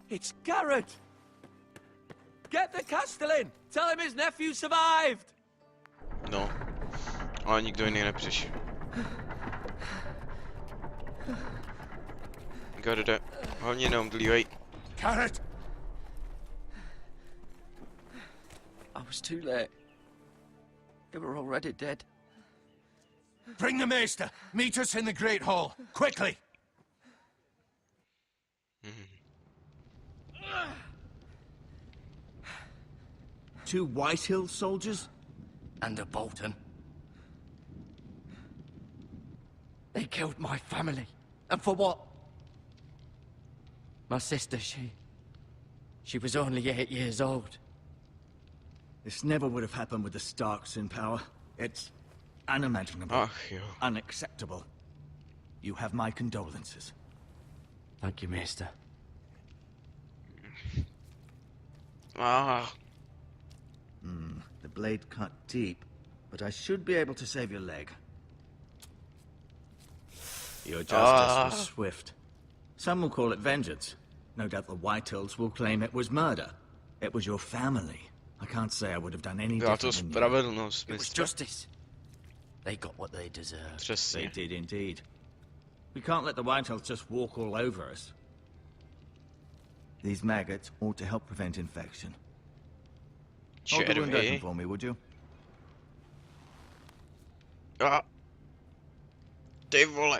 It's Garrett! Get the Castellan! Tell him his nephew survived! No, ale nikdo jiný nepřišel. Garde, hlavně neomdlívej. Garrett! I was too late. They were already dead. Bring the maester. Meet us in the Great Hall. Quickly! Two Whitehill soldiers? And a Bolton. They killed my family. And for what? My sister, she was only 8 years old. This never would have happened with the Starks in power. It's unimaginable. Ach jo. Unacceptable. You have my condolences. Thank you, Maester. Ah. The blade cut deep, but I should be able to save your leg. Your justice was swift. Some will call it vengeance. No doubt the Whitehills will claim it was murder. It was your family. I can't say I would have done any Byla to different than you. spravedlnost, It was mistr. justice. They got what they deserved. They Přesně. did indeed. We can't let the Whitehills just walk all over us. These maggots ought to help prevent infection. Hold the wound open Červy. for me, would you? A. Ty vole.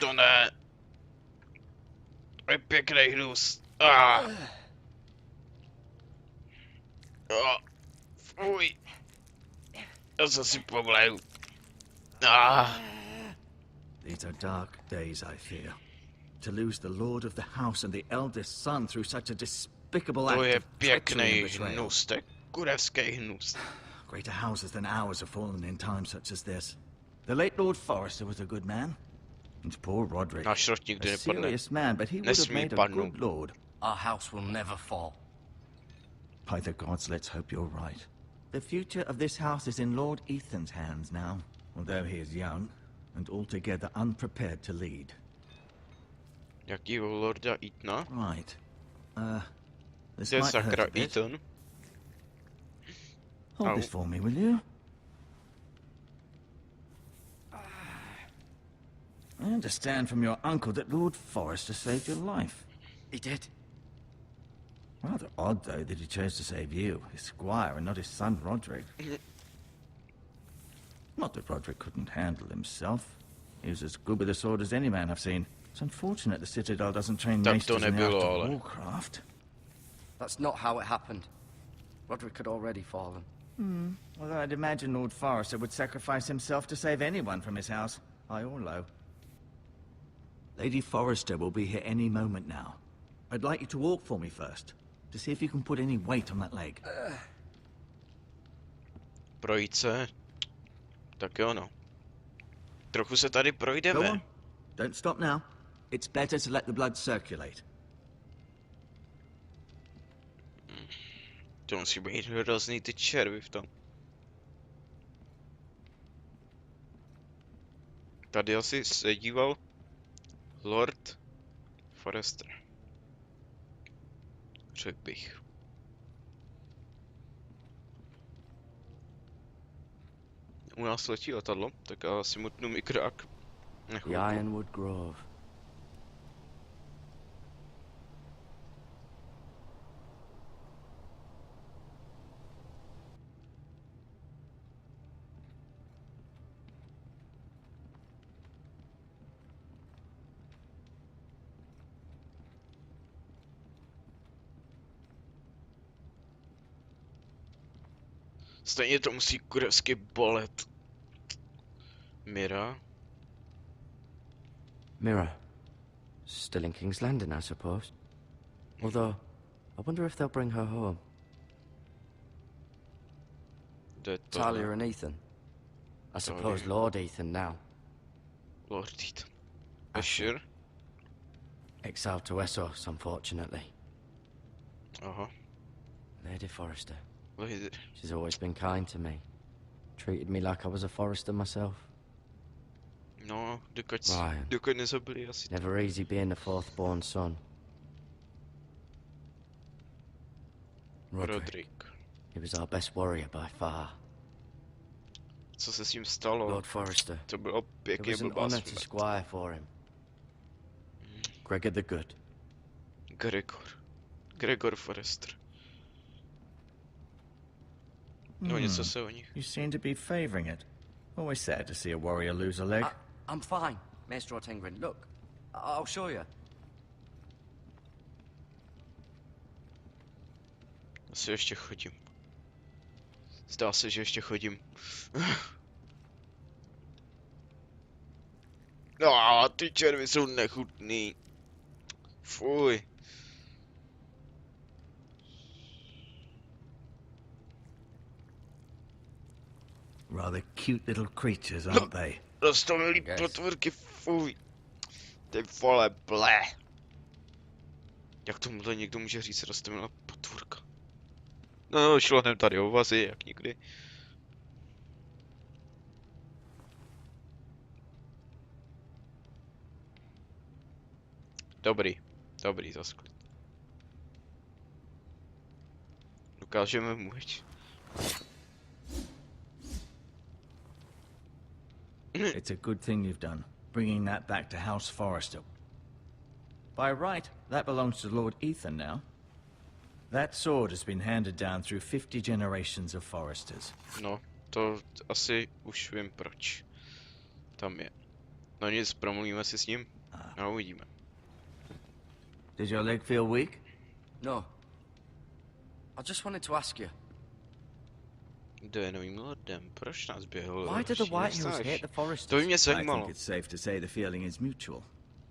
To ne. To je pěkný hnus. A. Fuj. Já se si pomleju. These are dark days, I fear. To lose the lord of the house and the eldest son through such a despicable To act je of treachery and pěkný betrayal. hnus, to je kurevský hnus. Greater houses than ours have fallen in times such as this. The late Lord Forrester was a good man. And poor Roderick. Náš rod nikdy A nepadne. serious man, but he would have Nesmí made a padnout. good lord. Our house will never fall. By the gods, let's hope you're right. The future of this house is in Lord Ethan's hands now, although he is young and altogether unprepared to lead. Jakýho lorda Eatona? Right. This Kde might hurt sakra a bit. Eaton? Hold this for me, will you? I understand from your uncle that Lord Forrester saved your life. He did. Rather odd, though, that he chose to save you, his squire, and not his son Roderick. Not that Roderick couldn't handle himself. He was as good with a sword as any man I've seen. It's unfortunate the Citadel doesn't train Tak to maesters in the art nebylo, of ale. warcraft. That's not how it happened. Roderick had already fallen. Although I'd imagine Lord Forrester would sacrifice himself to save anyone from his house, high or low. Lady Forrester will be here any moment now. I'd like you to walk for me first, to see if you can put any weight on that leg. Projít se? Tak jo no. Trochu se tady Go projdeme. on. Don't stop now. It's better to let the blood circulate. To musí být hrozný ty červy v tom. Tady asi se díval Lord Forrester. Řekl bych. U nás letí letadlo, tak já si mutnu mikrák. Na The chvilku. Ironwood Grove. Stejně to musí kurevsky bolet. Mira. Mirror. Still in King's Landing, I suppose. Although, I wonder if they'll bring her home. Kde je to? Talia and Ethan. I suppose Talia. Lord Ethan now. Lord Ethan. Sure? Exiled to Essos, unfortunately. Aha. Lady Forrester. Lady. She's always been kind to me. Treated me like I was a Forrester myself. No, Ryan. dokud nezabili asi. Never easy being the fourth born son. Rodrik. He was our best warrior by far. Co se s ním stalo? Lord Forrester. To bylo It pěkně was an blbá honor to smrt. squire for him. Gregor the Good. Gregor Forrester. No něco se o nich. You seem to be favouring it. Always sad to see a warrior lose a leg. I'm fine, Maester Ortengrin. Look, I'll show you. Asi ještě chodím. Zdá se, že ještě chodím. No, ty červy jsou nechutný. Fuj. Rather cute little creatures, aren't they? Rostomilý Yes. potvůrky, fuj. Ty vole, ble. Jak tomuhle někdo může říct rostomilá potvůrka? No, šlo hned tady o vazy, jak nikdy. Dobrý, zas klid. Dokážeme mluvit. It's a good thing you've done, bringing that back to House Forrester. By right, that belongs to Lord Ethan now. That sword has been handed down through 50 generations of Forresters. No, to asi už vím proč. Tam je. No nic, promluvíme si s ním a uvidíme. Did your leg feel weak? No. I just wanted to ask you. Kdo je novým lordem? Proč nás běhl? Why did the Whitehills hate the Foresters? To by mě I zajímalo. think it's safe to say the feeling is mutual.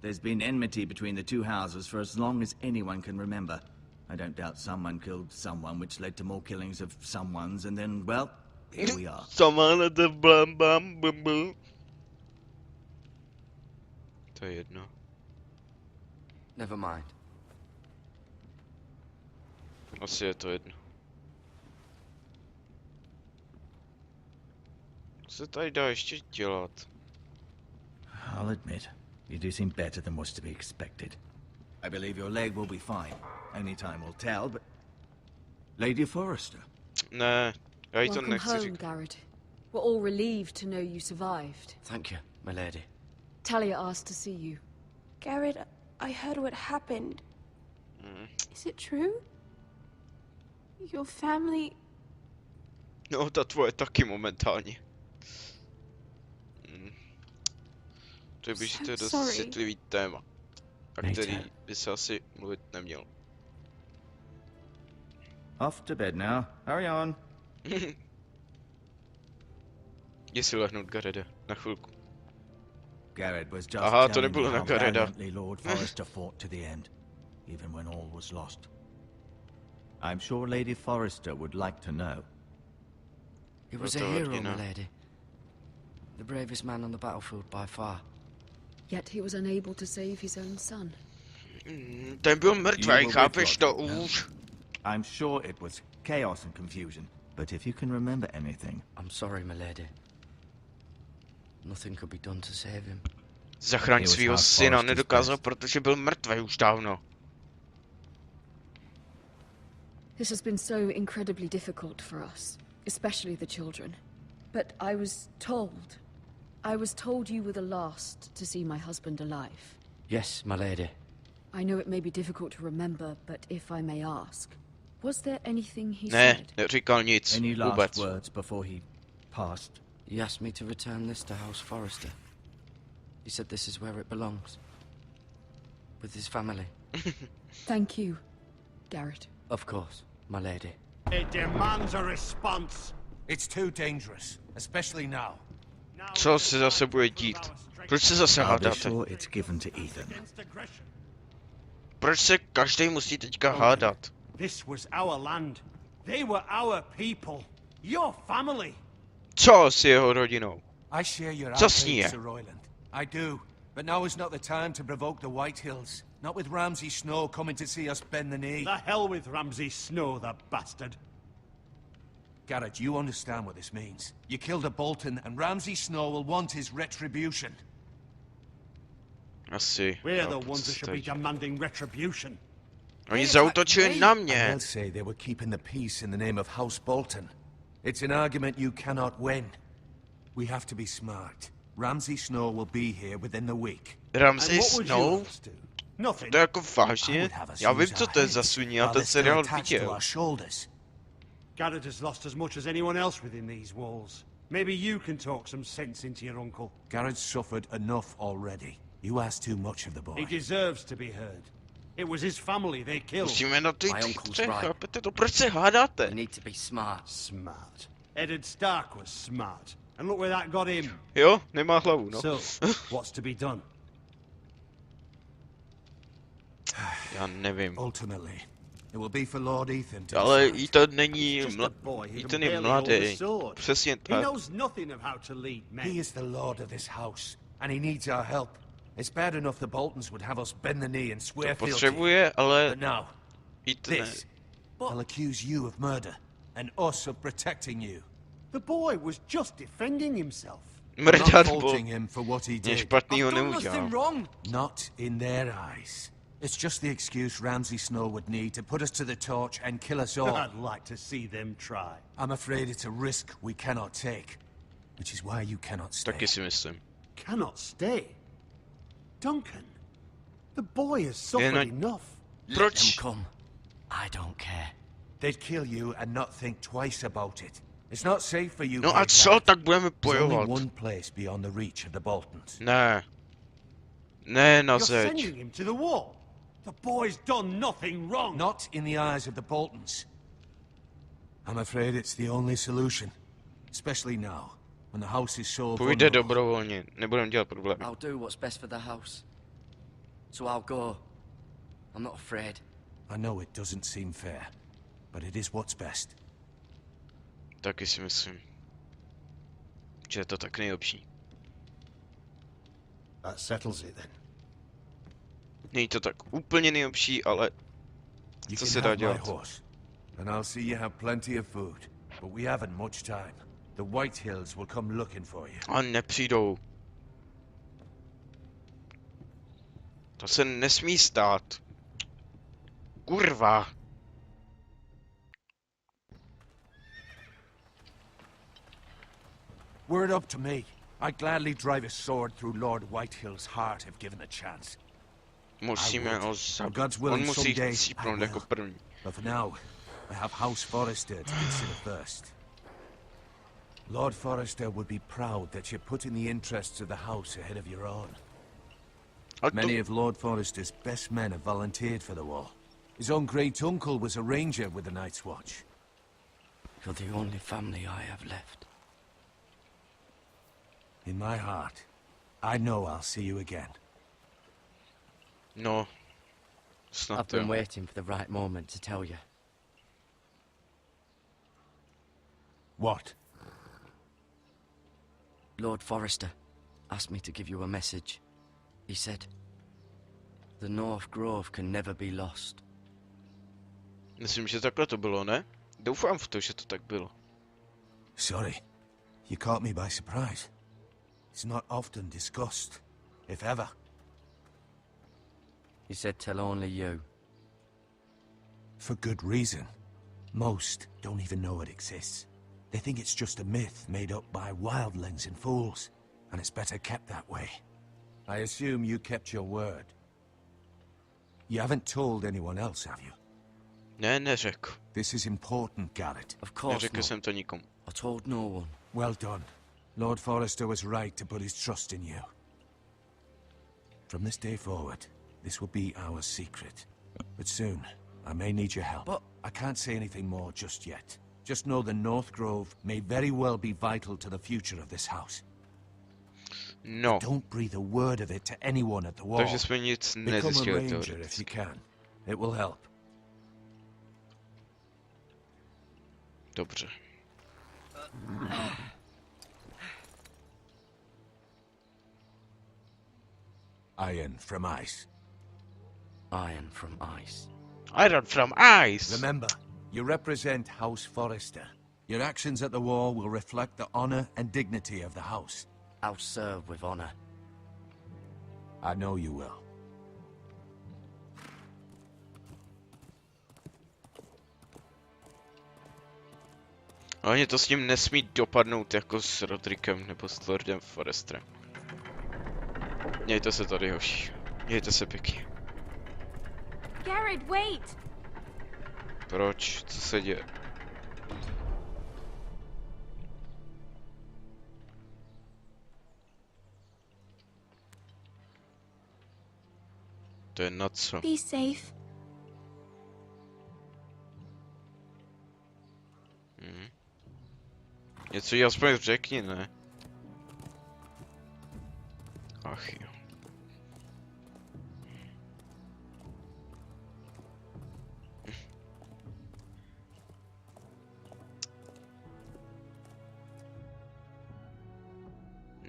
There's been enmity between the two houses for as long as anyone can remember. I don't doubt someone killed someone, which led to more killings of someones, and then, well, here we are. Someone the blam blam bum bum. To je jedno. Never mind. Asi je to jedno. Co se tady dá ještě dělat? I'll admit, you do seem better than was to be expected. I believe your leg will be fine. Only time will tell, but... Lady Forrester. Ne, já jí to Welcome nechci home, říkat. Garrett. We're all relieved to know you survived. Thank you, my lady. Talia asked to see you. Garrett, I heard what happened. Is it true? Your family... No, ta tvoje taky momentálně. To je to je dost Sorry. citlivý téma, a Nejte. který by se asi mluvit neměl. Off to bed now. Hurry on. Jdi si lehnout, Garede, na chvilku. Garrett was just Aha, to telling nebylo me na how Garreda. valiantly Lord Forrester fought to the end, even when all was lost. I'm sure Lady Forrester would like to know. He was a to hero, hodně, my no. lady. The bravest man on the battlefield by far. Yet he was unable to save his own son. Ten byl You mrtvý, were with chápeš to Roderick, no? už? I'm sure it was chaos and confusion, but if you can remember anything... I'm sorry, my lady. Nothing could be done to save him. Zachraň He was svýho House syna Forrester's nedokázal, best. protože byl mrtvý už dávno. This has been so incredibly difficult for us, especially the children. But I was told you were the last to see my husband alive. Yes, my lady. I know it may be difficult to remember, but if I may ask, was there anything he Ne, said? neříkal nic, Any last vůbec. words before he passed? He asked me to return this to House Forrester. He said this is where it belongs. With his family. Thank you, Garrett. Of course, my lady. It demands a response. It's too dangerous, especially now. Co se zase bude dít? Proč se zase I'll be hádáte? sure it's given to Ethan. Proč se každý musí teďka hádat? This was our land. They were our people. Your family. Co s jeho rodinou? I share your Co s ní outrage, je? Sir Royland. I do. But now is not the time to provoke the Whitehills. Not with Ramsay Snow coming to see us bend the knee. The hell with Ramsay Snow, the bastard. Garrett, you understand what this means. You killed a Bolton, and Ramsay Snow will want his retribution. Asi. We're jo, the ones that should be teď. demanding retribution. Oni zaútočili na mě. They'll say they were keeping the peace in the name of House Bolton. It's an argument you cannot win. We have to be smart. Ramsay Snow will be here within the week. Ramsay Snow? Nothing. To jako vážně? Já vím, co to je za svině, já ten seriál viděl. Garrett has lost as much as anyone else within these walls. Maybe you can talk some sense into your uncle. Garrett's suffered enough already. You ask too much of the boy. He deserves to be heard. It was his family they killed. Musíme na ty My uncle's tři, right. chápete to? Proč se hádáte? You need to be smart. Smart. Eddard Stark was smart. And look where that got him. Jo, nemá hlavu, no. So, what's to be done? Já nevím. Ultimately, it will be for Lord Ethan to Ale decide. Ethan není Just a boy who Ethan can je barely hold a mladý. sword. Přesně He tak. knows nothing of how to lead men. He is the lord of this house, and he needs our help. It's bad enough the Boltons would have us bend the knee and swear To fealty. potřebuje, ale But now, Ethan ne. this, they'll accuse you of murder, and us of protecting you. The boy was just defending himself. Not Mrdat faulting him for what he Nic did. špatnýho I've done nothing neudělal. wrong. Not in their eyes. It's just the excuse Ramsay Snow would need to put us to the torch and kill us all. I'd like to see them try. I'm afraid it's a risk we cannot take, which is why you cannot stay. Taky si myslím. Cannot stay. Duncan, the boy has suffered no- enough. Let Proč? them come. I don't care. They'd kill you and not think twice about it. It's not safe for you. No a here, co, Garrett. tak budeme There's only bojovat. one place beyond the reach of the Boltons. Ne. Ne na You're zeď. sending him to the wall. The boy's done nothing wrong. Not in the eyes of the Boltons. I'm afraid it's the only solution, especially now, when the house is so Půjde vulnerable. dobrovolně, nebudeme dělat problémy. I'll do what's best for the house. So I'll go. I'm not afraid. I know it doesn't seem fair, but it is what's best. Taky si myslím, že je to tak nejlepší. That settles it then. Není to tak úplně nejlepší, ale You co can se dá have my dělat? horse, and I'll see you have plenty of food. But we haven't much time. The White Hills will come looking for you. A nepřijdou. To se nesmí stát. Kurva. Were it up to me, I'd gladly drive a sword through Lord Whitehill's heart if given the chance. Musíme ho zabít. God's On willing musí someday chcípnout I jako will. první. But for now, I have House Forrester to consider first. Lord Forrester would be proud that you're putting the interests of the house ahead of your own. Ale to, Many of Lord Forrester's best men have volunteered for the war. His own great-uncle was a ranger with the Night's Watch. You're the only family I have left. In my heart, I know I'll see you again. no. I've Snad been jo. waiting for the right moment to tell you. What? Lord Forrester asked me to give you a message. He said, the North Grove can never be lost. Myslím, že takhle to bylo, ne? Doufám v to, že to tak bylo. Sorry. You caught me by surprise. It's not often discussed, if ever. He said tell only you. For good reason. Most don't even know it exists. They think it's just a myth made up by wildlings and fools, and it's better kept that way. I assume you kept your word. You haven't told anyone else, have you? Ne, neřekl. This is important, Garrett. Of course Neřekl not. jsem to nikomu. I told no one. Well done. Lord Forrester was right to put his trust in you. From this day forward, this will be our secret. But soon, I may need your help. But- I can't say anything more just yet. Just know the North Grove may very well be vital to the future of this house. No, Don't breathe a word of it to anyone at the wall. takže jsme nic Become a nezjistili ranger if you teoreticky. can. It will help. Dobře. Iron from ice. Iron from ice. Iron from ice! Remember, you represent House Forrester. Your actions at the war will reflect the honor and dignity of the house. I'll serve with honor. I know you will. Hlavně to s ním nesmí dopadnout jako s Rodrikem nebo s Lordem Forresterem. Mějte se tady, hoši. Mějte se pěkně. Garrett, wait! Proč? Co se děje? To je na co? Be safe. Něco jí aspoň řekni, ne? Ach jo.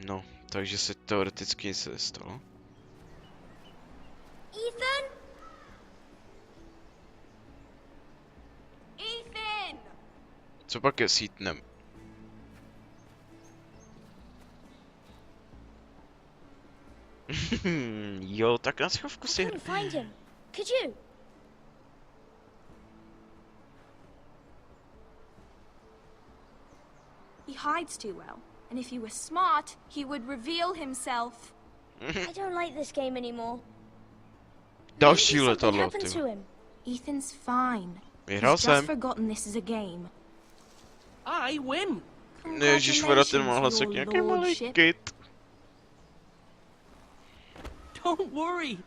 No, takže se teoreticky nic nestalo. Ethan? Ethan! Co pak je s Ethanem? Jo, tak na schovku si... Couldn't find him. Could you? He hides too well. And if he were smart, he would reveal himself. I don't like this game anymore. Další Maybe something letadlo, happened ty. to him. Ethan's fine. Vyhrál He's just jsem. forgotten this is a game. I win. Ježišmarja, ten má hlas jak Congratulations, nějaký your malý lordship. kid. Don't worry.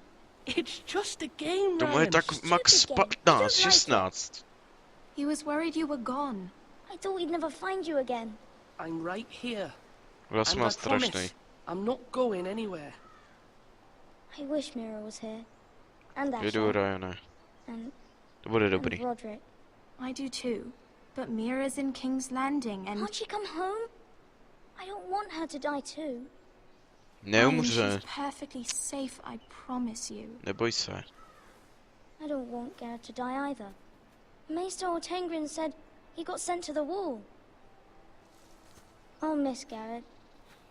It's just a game, Tomu je Ryan. tak max Stupid game. 15, I don't like it. 16. He was worried you were gone. I thought we'd never find you again. I'm right here. Hlas And má I strašný. promise, I'm not going anywhere. I wish Mira was here. And Jedu, Asher. Ryane. And, To bude and dobrý. Roderick. I do too. But Mira's in King's Landing and... Can't she come home? I don't want her to die too. Ryan, Neumře, she's perfectly safe, I promise you. neboj se. I don't want Garrett to die either. Maester Ortengrin said he got sent to the wall. I'll miss Garrett.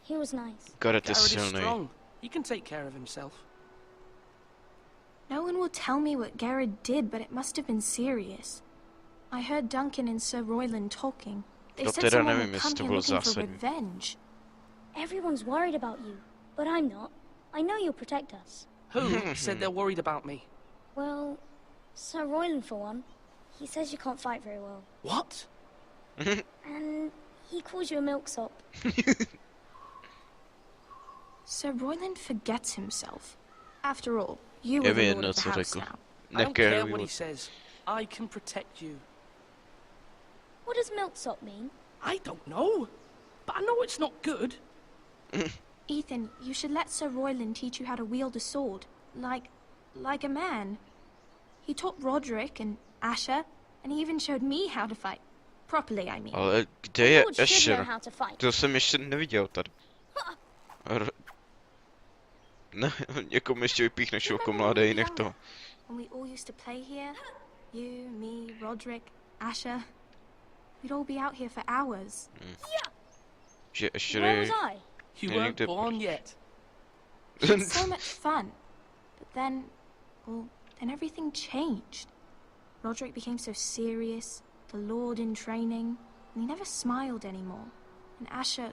He was nice. Garrett je Garrett is silný. strong. He can take care of himself. No one will tell me what Garrett did, but it must have been serious. I heard Duncan and Sir Royland talking. They To said teda someone nevím, would jestli come to here bylo looking for zásadní. revenge. Everyone's worried about you, but I'm not. I know you'll protect us. Who said they're worried about me? Well, Sir Royland for one. He says you can't fight very well. What? And he calls you a milksop. Sir Royland forgets himself. After all, you Je are mi the lord jedno, of the co house řekl. now. I don't care Nekeruju. what he says. I can protect you. What does milksop mean? I don't know. But I know it's not good. Ethan, you should let Sir Royland teach you how to wield a sword. Like a man. He taught Roderick and Asher, and he even showed me how to fight. Properly, I mean. Ale kde je Lord should know Asher? how to fight. To jsem ještě neviděl tady. Ne, někomu ještě vypíchneš oko mladej, nech to. When we all used to play here, you, me, Roderick, Asher, we'd all be out here for hours. Že Asher Where je... was I? You Yeah, weren't you did. born yet. It's so much fun. But then, well, then everything changed. Roderick became so serious, the Lord in training, and he never smiled anymore. And Asher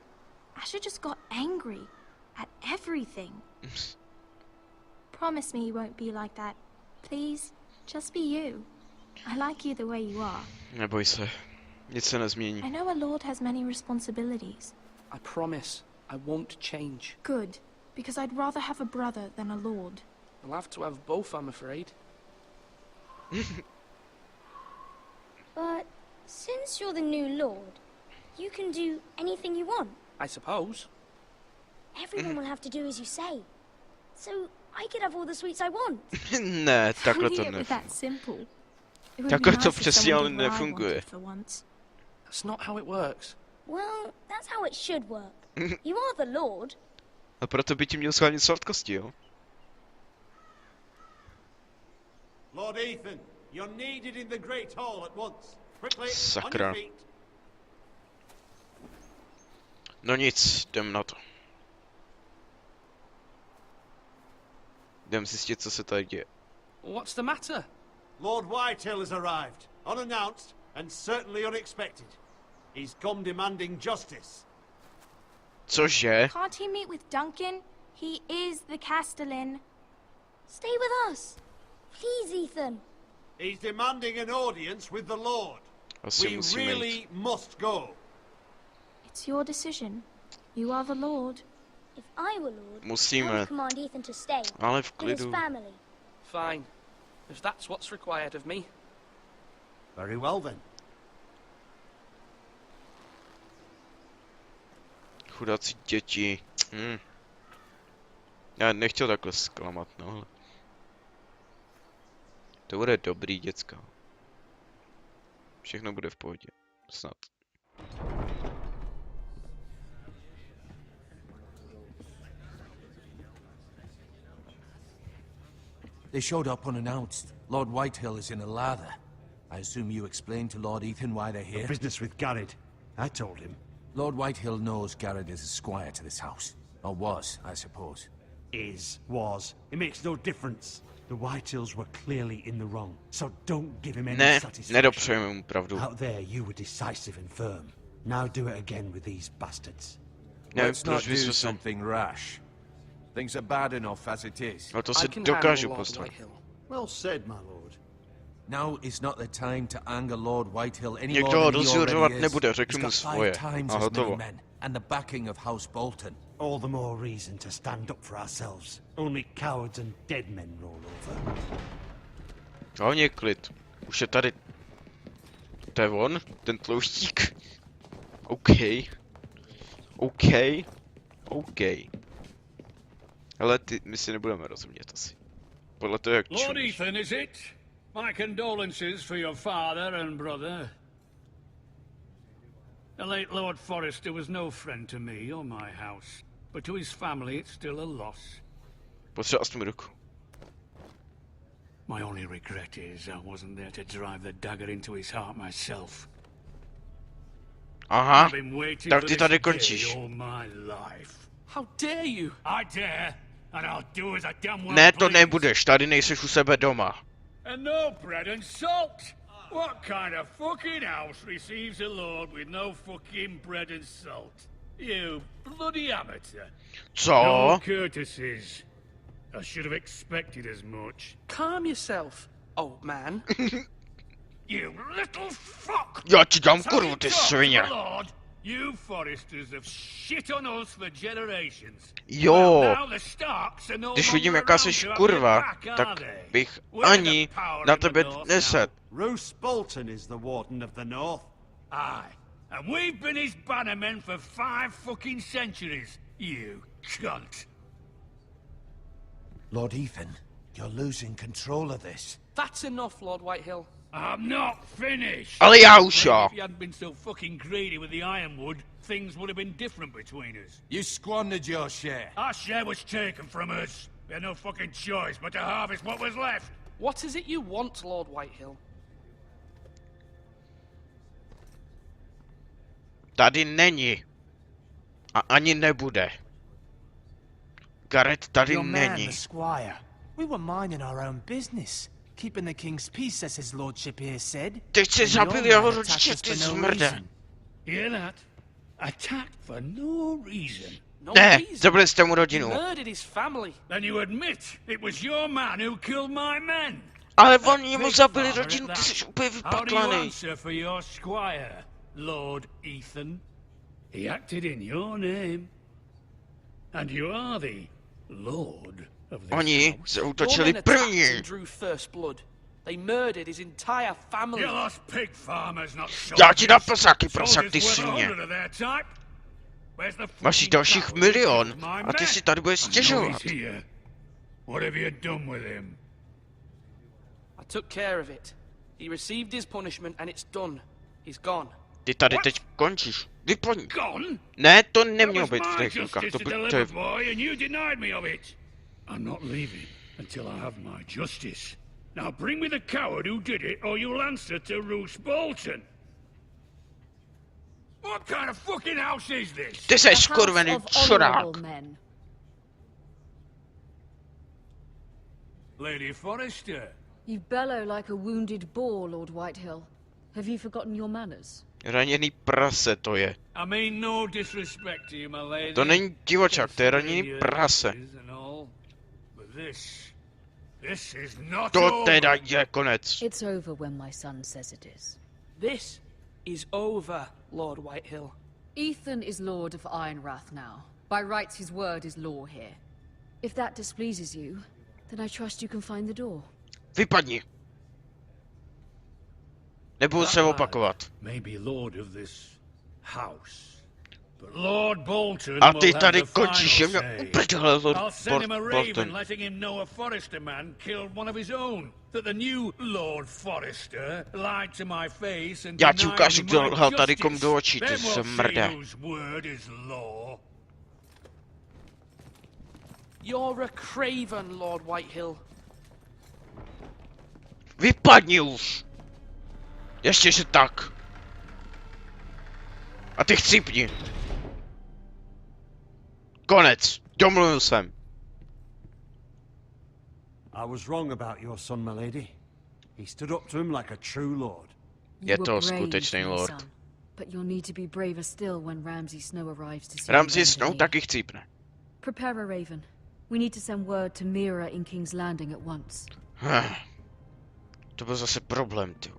just got angry at everything. Promise me you won't be like that. Please, just be you. I like you the way you are. Neboj se, nic se nezmění. I know a lord has many responsibilities. I promise I won't change. Good, because I'd rather have a brother than a lord. I'll have to have both, I'm afraid. But since you're the new lord, you can do anything you want. I suppose. Everyone will have to do as you say. So I could have all the sweets I want. Ne, takhle Only to it ne. were that simple. It would Takhle be to nice if přesně ale someone did what I nefunguje. wanted for once. That's not how it works. Well, that's how it should work. You are the lord. A proto by ti měl schánit sladkosti, jo? Lord Ethan, you're needed in the Great Hall at once. Quickly, on Sakra. your feet. No nic, jdem na to. Jdem zjistit, co se tady děje. What's the matter? Lord Whitetail has arrived, unannounced and certainly unexpected. He's come demanding justice. Cože? Can't he meet with Duncan? He is the Castellan. Stay with us. Please, Ethan. He's demanding an audience with the Lord. Asi We musíme jít. really must go. It's your decision. You are the Lord. If I were Lord, I Musíme, would command Ethan to stay ale v with his klidu. family. Fine. If that's what's required of me. Very well then. Chudáci děti. Já nechtěl takhle zklamat, no ale... To bude dobrý, děcka. Všechno bude v pohodě. Snad. They showed up unannounced. Lord Whitehill is in a lather. I assume you explained to Lord Ethan why they're here? Business with Garrett. I told him. Lord Whitehill knows Garrett is a squire to this house. Or was, I suppose. Was. It makes no difference. The Whitehills were clearly in the wrong, so don't give him any Ne, satisfaction. nedopřejeme mu pravdu. Out there, you were decisive and firm. Now do it again with these bastards. Nevím, Let's not proč do bys se... something rash. Things are bad enough as it is. No to I si can dokážu handle Lord postavit. Whitehill. Well said, my lord. Now is not the time to anger Lord Whitehill any more Někdo ho than he rozhodovat already is. nebude, He's řeknu mu got svoje. 5 times A as many hotovo. men, and the backing of House Bolton. All the more reason to stand up for ourselves. Only cowards and dead men roll over. Hlavně klid. Už je tady... To je on? Ten tlouštík? OK. OK. OK. Ale my si nebudeme rozumět asi. Podle toho, jak Lord čumíš. Ethan, is it? My condolences for your father and brother. The late Lord Forrester was no friend to me or my house, but to his family it's still a loss. Potřeba aspoň ruku. My only regret is I wasn't there to drive the dagger into his heart myself. Aha, I've been waiting tak for ty this tady day končíš. all my life. How dare you? I dare, and I'll do as I damn well Ne, to please. nebudeš, tady nejseš u sebe doma. And no bread and salt. What kind of fucking house receives a lord with no fucking bread and salt? You bloody amateur. Co? No courtesies. I should have expected as much. Calm yourself, old man. You little fuck! Já ti dám That's how kurvu, you ty talk to svině. the Lord. You Foresters have shit on us for generations. Jo. Well, now the Starks are no Když longer vidím, jaká around seš to have kurva, your back, are tak they? bych We're the ani power na in the tebe north nesedl. Roose Bolton is the Warden of the North. Aye, and we've been his bannermen for 5 fucking centuries, you cunt. Lord Ethan, you're losing control of this. That's enough, Lord Whitehill. I'm not finished. Ale já už jo. If you hadn't been so fucking greedy with the ironwood, things would have been different between us. You squandered your share. Our share was taken from us. We had no fucking choice but to harvest what was left. What is it you want, Lord Whitehill? Tady není. A ani nebude. Garrett tady Your man, není. the squire. We were minding our own business. Keeping the king's peace, as his lordship here said. Teď si And zabil your jeho man rodiče, attacked ty us for no smrde. reason. Hear that? Attacked for no reason. No Ne, reason. zabili jste mu He rodinu. murdered his family. Then you admit it was your man who killed my men. Ale oni mu Big zabili farmer rodinu, at ty that. jsi úplně How do you vypatlaný. answer for your squire, Lord Ethan? He acted in your name. And you are the Lord of this Oni house. se Your útočili men attacked první. and drew first blood. They murdered his entire family. You lost pig farmers, not Já ti dám soldiers. prsáky, prsak, ty Soldiers were svině. 100 of their type. Where's the Máš fucking dalších coward who milion killed my a ty men? si tady budeš I know stěžovat. he's here. What have you done with him? I took care of it. He received his punishment and it's done. He's gone. Ty tady teď končíš. Vyplň. Gone? Ne, to That nemělo was být v my těch rukách. justice To, to to deliver, je... boy, and you denied me of it. I'm not leaving until I have my justice. Now bring me the coward who did it, or you'll answer to Roose Bolton. What kind of fucking house is this? Ty A seš house skurvený of čurák. honorable men. Lady Forrester. You bellow like a wounded boar, Lord Whitehill. Have you forgotten your manners? Raněný prase to je. I mean no disrespect to you, my lady. To není divočák, to je raněný prase. But this is not To teda je konec. It's over when my son says it is. This is over, Lord Whitehill. Ethan is Lord of Ironrath now. By rights, his word is law here. If that displeases you, then I trust you can find the door. Vypadni. Nebudu se opakovat. Maybe lord of this house. But Lord Bolton A ty will have tady the final končíš, je mě say. uprdele, Lord I'll send him a raven Bolton. letting him know a Forrester man killed one of his own. That the new Lord Forrester lied to my face and Já ti denied ukážu, me kdo my lhal tady justice. komu do očí, ty Then we'll see smrde. whose word is law. You're a craven, Lord Whitehill. Vypadni už. Ještě, že tak. A ty chcípni. Konec. Domluvil jsem. I was wrong about your son, my lady. He stood up to him like a true lord. You Je were to brave, skutečný my lord. son, but you'll need to be braver still when Ramsay Snow arrives to see Ramsay you Snow bend the knee. taky chcípne. Prepare a raven. We need to send word to Mira in King's Landing at once. To byl zase problém, ty.